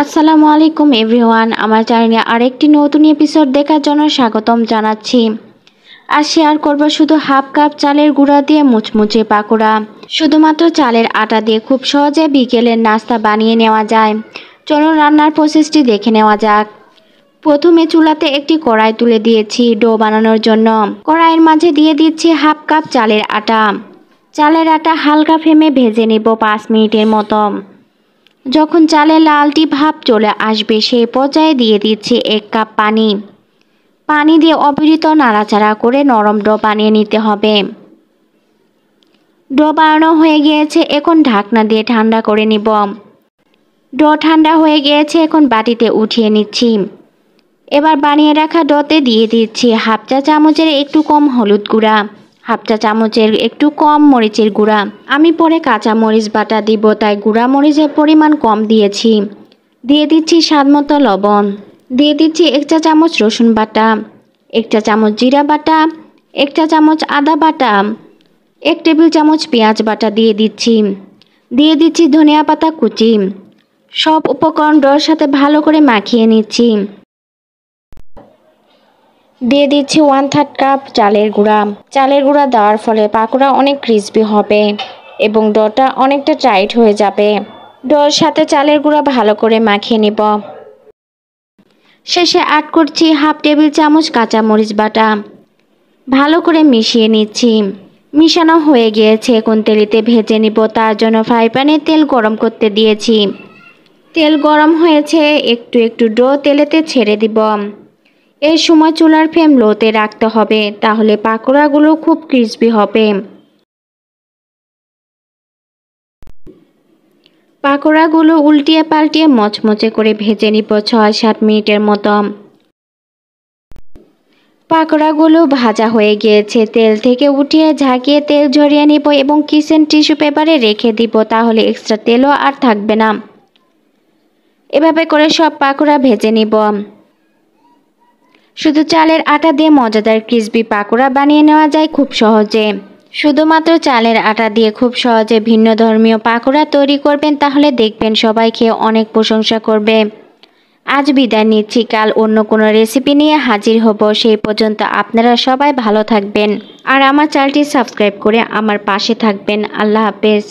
আসসালামু আলাইকুম এভরিওয়ান, আমার চ্যানেলে আরেকটি নতুন এপিসোড দেখার জন্য স্বাগতম জানাচ্ছি। আর শেয়ার করব শুধু হাফ কাপ চালের গুঁড়া দিয়ে মুচমুচে পাকোড়া। শুধুমাত্র চালের আটা দিয়ে খুব সহজে বিকেলের নাস্তা বানিয়ে নেওয়া যায়। চলুন রান্নার প্রসেসটি দেখে নেওয়া যাক। প্রথমে চুলাতে একটি কড়াই তুলে দিয়েছি ডো বানানোর জন্য। কড়াইয়ের মাঝে দিয়ে দিচ্ছি হাফ কাপ চালের আটা। চালের আটা হালকা ফ্লেমে ভেজে নেব 5 মিনিটের মতো। যখন চালের লালটি ভাব চলে আসবে সেই পর্যায়ে দিয়ে দিচ্ছি 1 কাপ পানি। পানি দিয়ে অবিরত নাড়াচাড়া করে নরম ডো বানিয়ে নিতে হবে। ডো বানানো হয়ে গিয়েছে, এখন ঢাকনা দিয়ে ঠান্ডা করে নিব। ডো ঠান্ডা হয়ে গিয়েছে, এখন বাটিতে উঠিয়ে নিচ্ছি। এবার বানিয়ে রাখা ডোতে দিয়ে দিচ্ছি হাফ চা চামচের একটু কম হলুদ গুঁড়া, হাফ চা চামচের একটু কম মরিচের গুঁড়া। আমি পরে কাঁচা মরিচ বাটা দিব, তাই গুঁড়া মরিচের পরিমাণ কম দিয়েছি। দিয়ে দিচ্ছি স্বাদমতো লবণ। দিয়ে দিচ্ছি 1 চা চামচ রসুন বাটা, 1 চা চামচ জিরা বাটা, 1 চা চামচ আদা বাটা, 1 টেবিল চামচ পেঁয়াজ বাটা দিয়ে দিচ্ছি। দিয়ে দিচ্ছি ধনিয়া পাতা কুচি। সব উপকরণ ডোর সাথে ভালো করে মাখিয়ে নিচ্ছি। দিয়ে দিচ্ছি 1/3 কাপ চালের গুঁড়া। চালের গুঁড়া দেওয়ার ফলে পাকোড়া অনেক ক্রিস্পি হবে এবং ডোটা অনেকটা টাইট হয়ে যাবে। ডোর সাথে চালের গুঁড়া ভালো করে মাখিয়ে নিব। শেষে অ্যাড করছি হাফ টেবিল চামচ কাঁচা মরিচ বাটা। ভালো করে মিশিয়ে নিচ্ছি। মিশানো হয়ে গিয়েছে, এখন তেলিতে ভেজে নিব। তার জন্য ফ্রাই প্যানে তেল গরম করতে দিয়েছি। তেল গরম হয়েছে, একটু একটু ডো তেলেতে ছেড়ে দিব। এই সময় চুলার ফ্লেম লোতে রাখতে হবে, তাহলে পাকোড়াগুলো খুব ক্রিস্পি হবে। পাকোড়াগুলো উল্টিয়ে পাল্টিয়ে মচমচে করে ভেজে নিব 6-7 মিনিটের মতো। পাকোড়াগুলো ভাজা হয়ে গিয়েছে, তেল থেকে উঠিয়ে ঝাঁকিয়ে তেল ঝরিয়ে নিব এবং কিচেন টিস্যু পেপারে রেখে দিব, তাহলে এক্সট্রা তেলও আর থাকবে না। এভাবে করে সব পাকোড়া ভেজে নিব। শুধু চালের আটা দিয়ে মজাদার ক্রিসপি পাকোড়া বানিয়ে নেওয়া যায় খুব সহজে। শুধুমাত্র চালের আটা দিয়ে খুব সহজে ভিন্ন ধর্মীয় পাকোড়া তৈরি করবেন, তাহলে দেখবেন সবাই খেয়ে অনেক প্রশংসা করবে। আজ বিদায় নিচ্ছি, কাল অন্য কোনো রেসিপি নিয়ে হাজির হব। সেই পর্যন্ত আপনারা সবাই ভালো থাকবেন আর আমার চ্যানেলটি সাবস্ক্রাইব করে আমার পাশে থাকবেন। আল্লাহ হাফেজ।